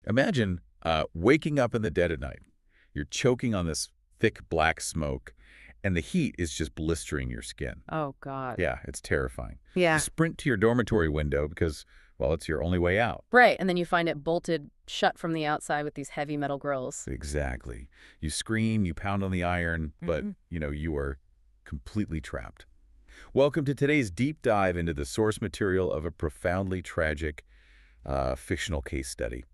Imagine waking up in the dead of night. You're choking on this thick black smoke, and the heat is just blistering your skin. Oh, God. Yeah, it's terrifying. You Yeah. sprint to your dormitory window because, well, it's your only way out. Right, and then you find it bolted shut from the outside with these heavy metal grills. Exactly. You scream, you pound on the iron, but, Mhm. you are completely trapped. Welcome to today's deep dive into the source material of a profoundly tragic fictional case study.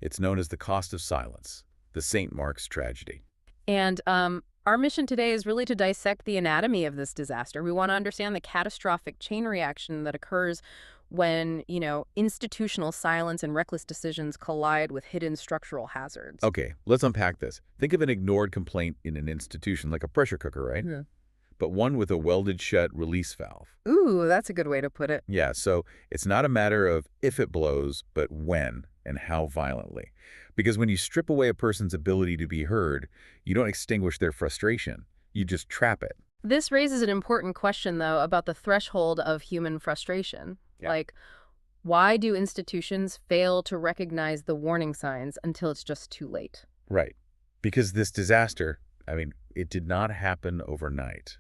It's known as the cost of silence, the St. Mark's tragedy. And our mission today is really to dissect the anatomy of this disaster. We want to understand the catastrophic chain reaction that occurs when, institutional silence and reckless decisions collide with hidden structural hazards. Okay, let's unpack this. Think of an ignored complaint in an institution, like a pressure cooker, right? Yeah. But one with a welded-shut release valve. Ooh, that's a good way to put it. Yeah, so it's not a matter of if it blows, but when and how violently. Because when you strip away a person's ability to be heard, you don't extinguish their frustration. You just trap it. This raises an important question, though, about the threshold of human frustration. Yeah. Like, why do institutions fail to recognize the warning signs until it's just too late? Right. Because this disaster, it did not happen overnight.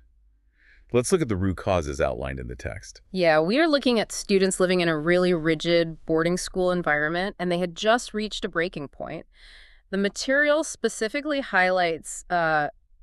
Let's look at the root causes outlined in the text. Yeah, we are looking at students living in a really rigid boarding school environment, and they had just reached a breaking point. The material specifically highlights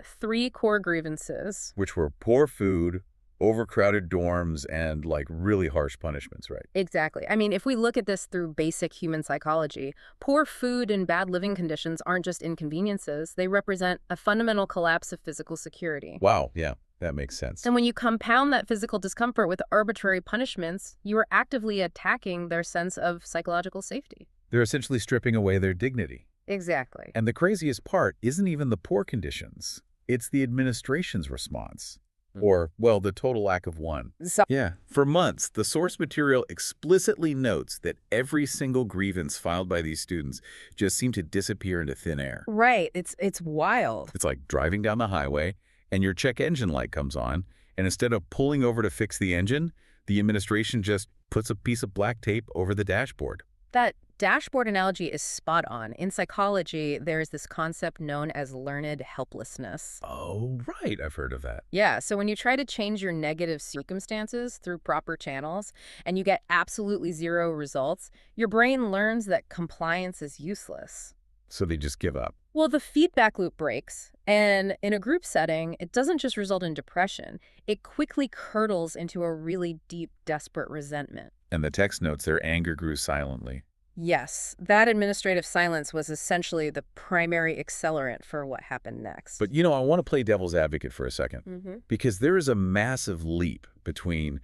three core grievances. Which were poor food, overcrowded dorms, and, really harsh punishments, right? Exactly. I mean, if we look at this through basic human psychology, poor food and bad living conditions aren't just inconveniences. They represent a fundamental collapse of physical security. Wow, yeah, that makes sense. And when you compound that physical discomfort with arbitrary punishments, you are actively attacking their sense of psychological safety. They're essentially stripping away their dignity. Exactly. And the craziest part isn't even the poor conditions. It's the administration's response. Or, well, the total lack of one. Yeah. For months, the source material explicitly notes that every single grievance filed by these students just seemed to disappear into thin air. Right. It's wild. It's like driving down the highway, and your check engine light comes on, and instead of pulling over to fix the engine, the administration just puts a piece of black tape over the dashboard. That dashboard analogy is spot on. In psychology, there's this concept known as learned helplessness. Oh, right. I've heard of that. Yeah, so when you try to change your negative circumstances through proper channels and you get absolutely zero results, your brain learns that compliance is useless. So they just give up. Well, the feedback loop breaks, and in a group setting, it doesn't just result in depression. It quickly curdles into a really deep, desperate resentment. And the text notes their anger grew silently. Yes, that administrative silence was essentially the primary accelerant for what happened next. But, I want to play devil's advocate for a second. Because there is a massive leap between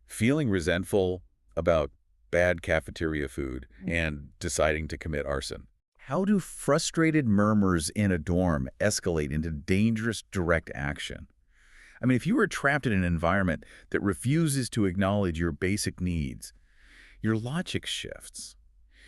feeling resentful about bad cafeteria food and deciding to commit arson. How do frustrated murmurs in a dorm escalate into dangerous direct action? If you were trapped in an environment that refuses to acknowledge your basic needs, your logic shifts.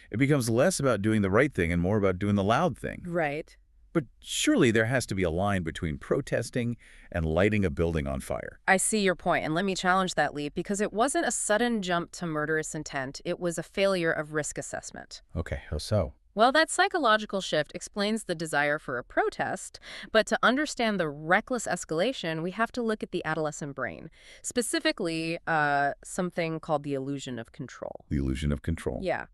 It becomes less about doing the right thing and more about doing the loud thing. Right. But surely there has to be a line between protesting and lighting a building on fire. I see your point, and let me challenge that leap, because it wasn't a sudden jump to murderous intent. It was a failure of risk assessment. Okay, how so? Well, that psychological shift explains the desire for a protest, but to understand the reckless escalation, we have to look at the adolescent brain, specifically something called the illusion of control. The illusion of control. Yeah.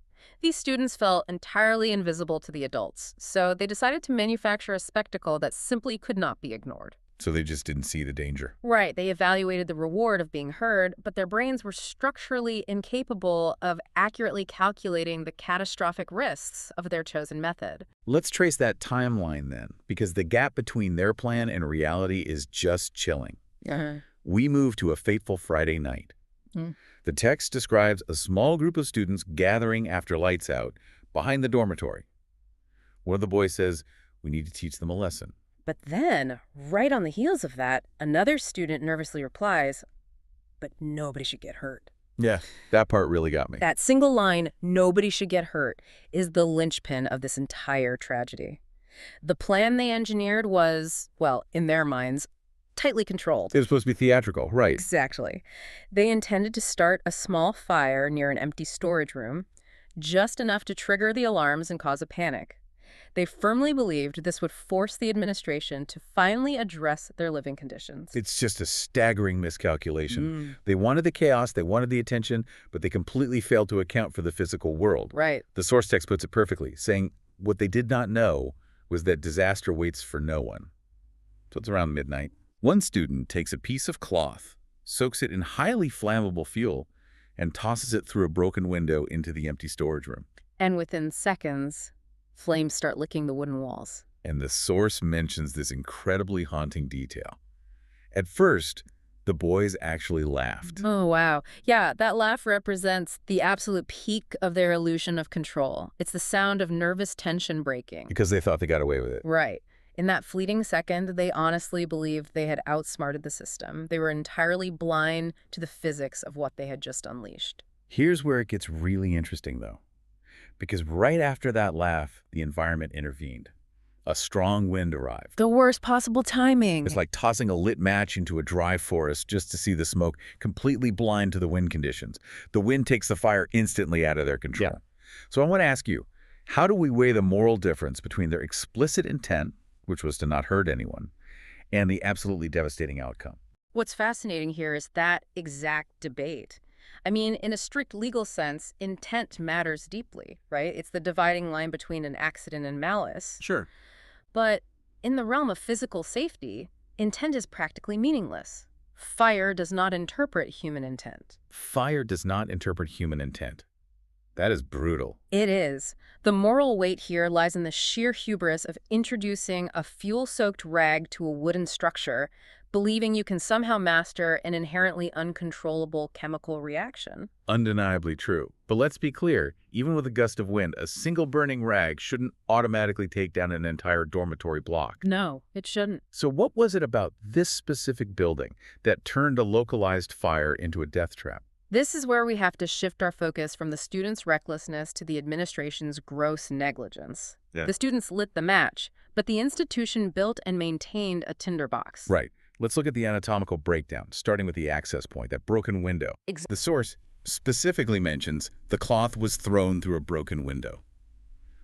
These students felt entirely invisible to the adults, so they decided to manufacture a spectacle that simply could not be ignored. So they just didn't see the danger. Right. They evaluated the reward of being heard, but their brains were structurally incapable of accurately calculating the catastrophic risks of their chosen method. Let's trace that timeline then, because the gap between their plan and reality is just chilling. We move to a fateful Friday night. The text describes a small group of students gathering after lights out behind the dormitory. One of the boys says, "We need to teach them a lesson." But then, right on the heels of that, another student nervously replies, "But nobody should get hurt." Yeah, that part really got me. That single line, "nobody should get hurt," is the linchpin of this entire tragedy. The plan they engineered was, well, in their minds, tightly controlled. It was supposed to be theatrical, right? Exactly. They intended to start a small fire near an empty storage room, just enough to trigger the alarms and cause a panic. They firmly believed this would force the administration to finally address their living conditions. It's just a staggering miscalculation. They wanted the chaos, they wanted the attention, but they completely failed to account for the physical world. Right. The source text puts it perfectly, saying what they did not know was that disaster waits for no one. So it's around midnight. One student takes a piece of cloth, soaks it in highly flammable fuel, and tosses it through a broken window into the empty storage room. And within seconds, flames start licking the wooden walls. And the source mentions this incredibly haunting detail. At first, the boys actually laughed. Oh, wow. Yeah, that laugh represents the absolute peak of their illusion of control. It's the sound of nervous tension breaking. Because they thought they got away with it. Right. In that fleeting second, they honestly believed they had outsmarted the system. They were entirely blind to the physics of what they had just unleashed. Here's where it gets really interesting, though. Because right after that laugh, the environment intervened. A strong wind arrived. The worst possible timing. It's like tossing a lit match into a dry forest just to see the smoke, completely blind to the wind conditions. The wind takes the fire instantly out of their control. Yeah. So I want to ask you, how do we weigh the moral difference between their explicit intent, which was to not hurt anyone, and the absolutely devastating outcome? What's fascinating here is that exact debate. I mean, in a strict legal sense, intent matters deeply, right? It's the dividing line between an accident and malice. Sure. But in the realm of physical safety, intent is practically meaningless. Fire does not interpret human intent. Fire does not interpret human intent. That is brutal. It is. The moral weight here lies in the sheer hubris of introducing a fuel-soaked rag to a wooden structure, believing you can somehow master an inherently uncontrollable chemical reaction. Undeniably true. But let's be clear, even with a gust of wind, a single burning rag shouldn't automatically take down an entire dormitory block. No, it shouldn't. So what was it about this specific building that turned a localized fire into a death trap? This is where we have to shift our focus from the students' recklessness to the administration's gross negligence. Yeah. The students lit the match, but the institution built and maintained a tinderbox. Right. Let's look at the anatomical breakdown, starting with the access point, that broken window. The source specifically mentions the cloth was thrown through a broken window,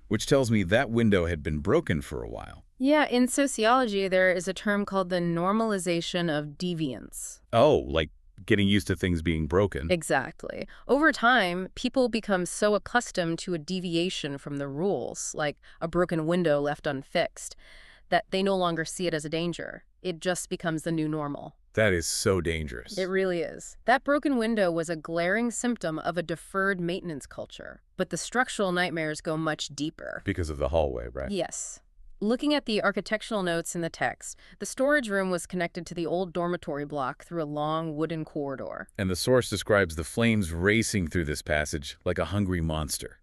which tells me that window had been broken for a while. Yeah, in sociology, there is a term called the normalization of deviance. Oh, like getting used to things being broken. Exactly. Over time, people become so accustomed to a deviation from the rules, like a broken window left unfixed, that they no longer see it as a danger. It just becomes the new normal. That is so dangerous. It really is. That broken window was a glaring symptom of a deferred maintenance culture, but the structural nightmares go much deeper. Because of the hallway, right? Yes. Looking at the architectural notes in the text, the storage room was connected to the old dormitory block through a long wooden corridor. And the source describes the flames racing through this passage like a hungry monster.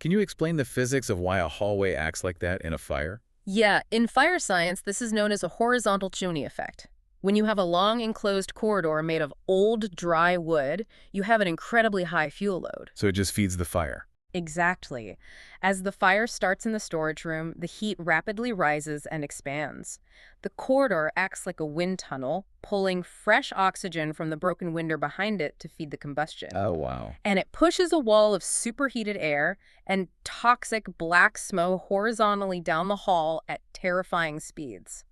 Can you explain the physics of why a hallway acts like that in a fire? Yeah, in fire science, this is known as a horizontal chimney effect. When you have a long enclosed corridor made of old, dry wood, you have an incredibly high fuel load. So it just feeds the fire. Exactly. As the fire starts in the storage room, the heat rapidly rises and expands. The corridor acts like a wind tunnel, pulling fresh oxygen from the broken window behind it to feed the combustion. Oh, wow. And it pushes a wall of superheated air and toxic black smoke horizontally down the hall at terrifying speeds.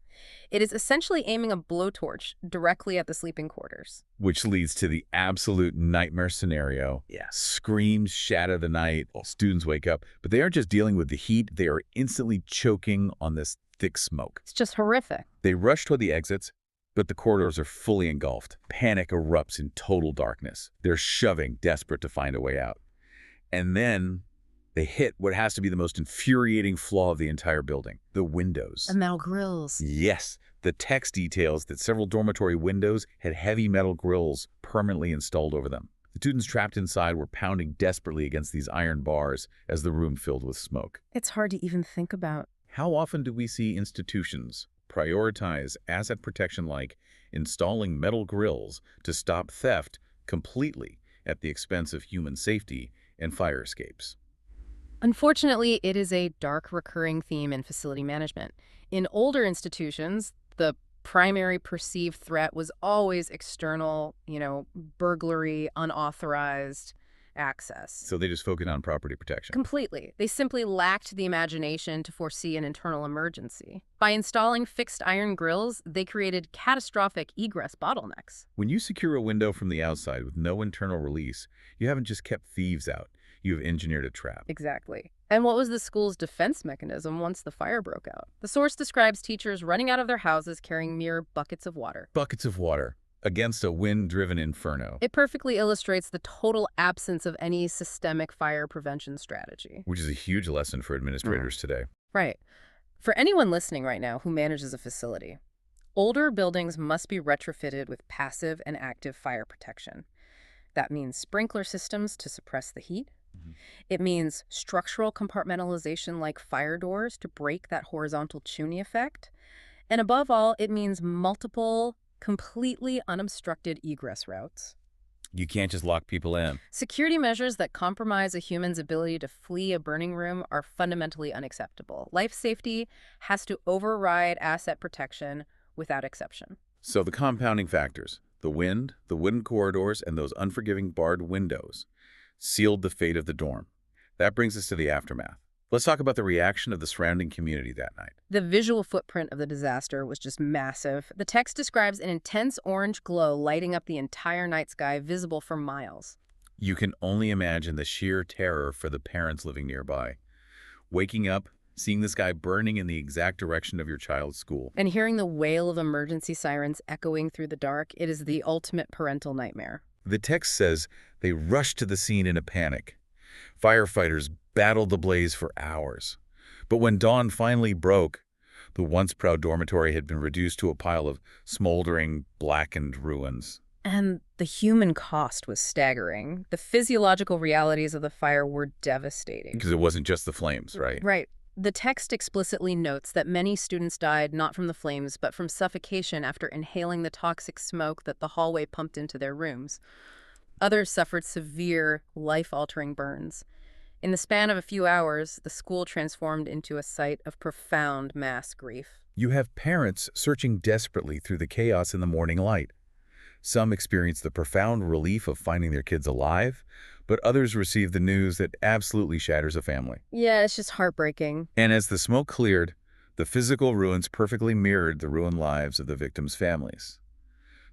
It is essentially aiming a blowtorch directly at the sleeping quarters. Which leads to the absolute nightmare scenario. Yeah. Screams shatter the night. Students wake up. But they aren't just dealing with the heat. They are instantly choking on this thick smoke. It's just horrific. They rush toward the exits, but the corridors are fully engulfed. Panic erupts in total darkness. They're shoving, desperate to find a way out. And then they hit what has to be the most infuriating flaw of the entire building, the windows. And metal grills. Yes, the text details that several dormitory windows had heavy metal grills permanently installed over them. The students trapped inside were pounding desperately against these iron bars as the room filled with smoke. It's hard to even think about. How often do we see institutions prioritize asset protection like installing metal grills to stop theft completely at the expense of human safety and fire escapes? Unfortunately, it is a dark recurring theme in facility management. In older institutions, the primary perceived threat was always external, burglary, unauthorized. access. So they just focused on property protection. Completely. They simply lacked the imagination to foresee an internal emergency. By installing fixed iron grills, they created catastrophic egress bottlenecks. When you secure a window from the outside with no internal release, you haven't just kept thieves out. You have engineered a trap. Exactly. And what was the school's defense mechanism once the fire broke out? The source describes teachers running out of their houses carrying mere buckets of water. Buckets of water against a wind-driven inferno. It perfectly illustrates the total absence of any systemic fire prevention strategy. Which is a huge lesson for administrators today. Right. For anyone listening right now who manages a facility, older buildings must be retrofitted with passive and active fire protection. That means sprinkler systems to suppress the heat. It means structural compartmentalization like fire doors to break that horizontal chimney effect. And above all, it means multiple, completely unobstructed egress routes. You can't just lock people in. Security measures that compromise a human's ability to flee a burning room are fundamentally unacceptable. Life safety has to override asset protection without exception. So the compounding factors, the wind, the wooden corridors, and those unforgiving barred windows, sealed the fate of the dorm. That brings us to the aftermath. Let's talk about the reaction of the surrounding community that night. The visual footprint of the disaster was just massive. The text describes an intense orange glow lighting up the entire night sky, visible for miles. You can only imagine the sheer terror for the parents living nearby. Waking up, seeing the sky burning in the exact direction of your child's school. And hearing the wail of emergency sirens echoing through the dark, it is the ultimate parental nightmare. The text says they rushed to the scene in a panic. Firefighters battled the blaze for hours. But when dawn finally broke, the once proud dormitory had been reduced to a pile of smoldering, blackened ruins. And the human cost was staggering. The physiological realities of the fire were devastating. Because it wasn't just the flames, right? Right. The text explicitly notes that many students died not from the flames, but from suffocation after inhaling the toxic smoke that the hallway pumped into their rooms. Others suffered severe, life-altering burns. In the span of a few hours, the school transformed into a site of profound mass grief. You have parents searching desperately through the chaos in the morning light. Some experience the profound relief of finding their kids alive, but others receive the news that absolutely shatters a family. Yeah, it's just heartbreaking. And as the smoke cleared, the physical ruins perfectly mirrored the ruined lives of the victims' families.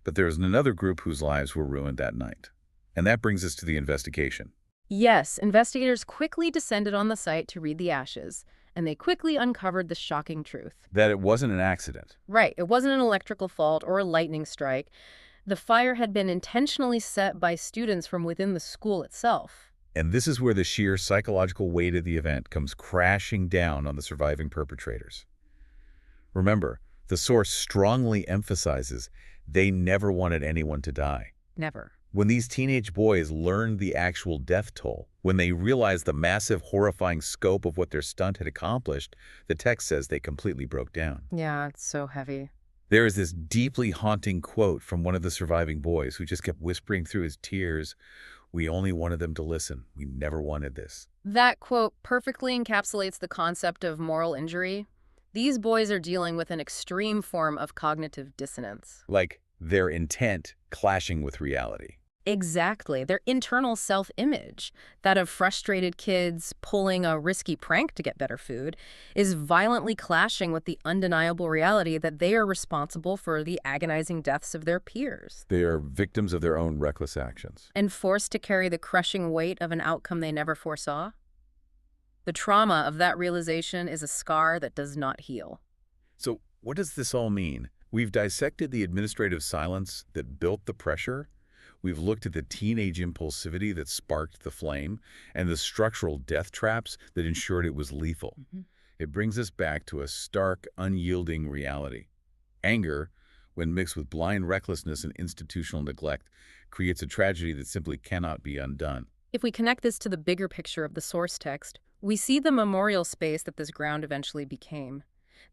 But there was another group whose lives were ruined that night. And that brings us to the investigation. Yes, investigators quickly descended on the site to read the ashes, and they quickly uncovered the shocking truth. That it wasn't an accident. Right, it wasn't an electrical fault or a lightning strike. The fire had been intentionally set by students from within the school itself. And this is where the sheer psychological weight of the event comes crashing down on the surviving perpetrators. Remember, the source strongly emphasizes they never wanted anyone to die. Never. When these teenage boys learned the actual death toll, when they realized the massive, horrifying scope of what their stunt had accomplished, the text says they completely broke down. Yeah, it's so heavy. There is this deeply haunting quote from one of the surviving boys who just kept whispering through his tears, "We only wanted them to listen. We never wanted this." That quote perfectly encapsulates the concept of moral injury. These boys are dealing with an extreme form of cognitive dissonance. Like their intent clashing with reality. Exactly. Their internal self-image, that of frustrated kids pulling a risky prank to get better food, is violently clashing with the undeniable reality that they are responsible for the agonizing deaths of their peers. They are victims of their own reckless actions. And forced to carry the crushing weight of an outcome they never foresaw. The trauma of that realization is a scar that does not heal. So what does this all mean? We've dissected the administrative silence that built the pressure. We've looked at the teenage impulsivity that sparked the flame and the structural death traps that ensured it was lethal. It brings us back to a stark, unyielding reality. Anger, when mixed with blind recklessness and institutional neglect, creates a tragedy that simply cannot be undone. If we connect this to the bigger picture of the source text, we see the memorial space that this ground eventually became.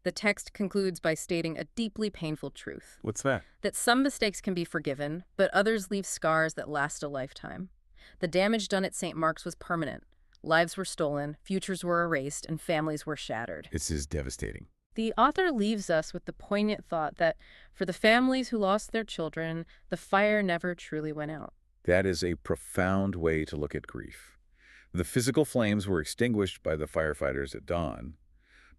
The text concludes by stating a deeply painful truth. What's that? That some mistakes can be forgiven, but others leave scars that last a lifetime. The damage done at St. Mark's was permanent. Lives were stolen, futures were erased, and families were shattered. This is devastating. The author leaves us with the poignant thought that for the families who lost their children, the fire never truly went out. That is a profound way to look at grief. The physical flames were extinguished by the firefighters at dawn,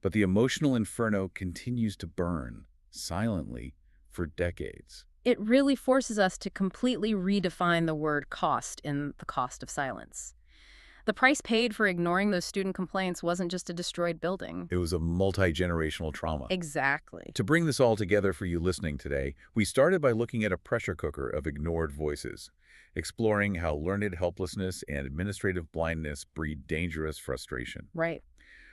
but the emotional inferno continues to burn, silently, for decades. It really forces us to completely redefine the word cost in The Cost of Silence. The price paid for ignoring those student complaints wasn't just a destroyed building. It was a multi-generational trauma. Exactly. To bring this all together for you listening today, we started by looking at a pressure cooker of ignored voices, exploring how learned helplessness and administrative blindness breed dangerous frustration. Right.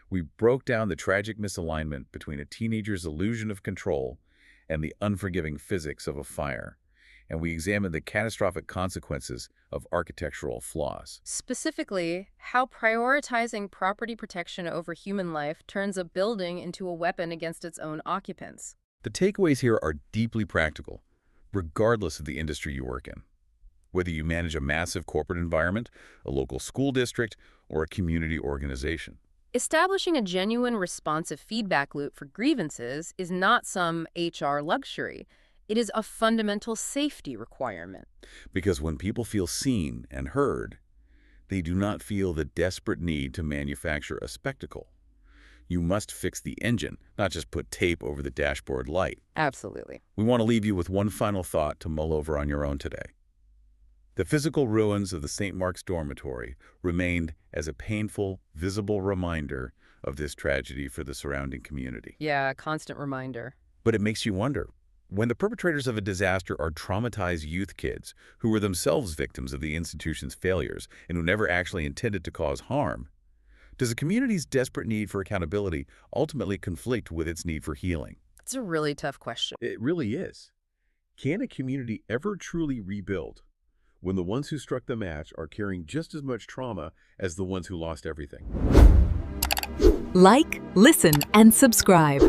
We broke down the tragic misalignment between a teenager's illusion of control and the unforgiving physics of a fire, and we examined the catastrophic consequences of architectural flaws. Specifically, how prioritizing property protection over human life turns a building into a weapon against its own occupants. The takeaways here are deeply practical, regardless of the industry you work in. Whether you manage a massive corporate environment, a local school district, or a community organization. Establishing a genuine responsive feedback loop for grievances is not some HR luxury. It is a fundamental safety requirement. Because when people feel seen and heard, they do not feel the desperate need to manufacture a spectacle. You must fix the engine, not just put tape over the dashboard light. Absolutely. We want to leave you with one final thought to mull over on your own today. The physical ruins of the St. Mark's dormitory remained as a painful, visible reminder of this tragedy for the surrounding community. Yeah, a constant reminder. But it makes you wonder, when the perpetrators of a disaster are traumatized youth kids who were themselves victims of the institution's failures and who never actually intended to cause harm, does a community's desperate need for accountability ultimately conflict with its need for healing? It's a really tough question. It really is. Can a community ever truly rebuild when the ones who struck the match are carrying just as much trauma as the ones who lost everything? Like, listen, and subscribe.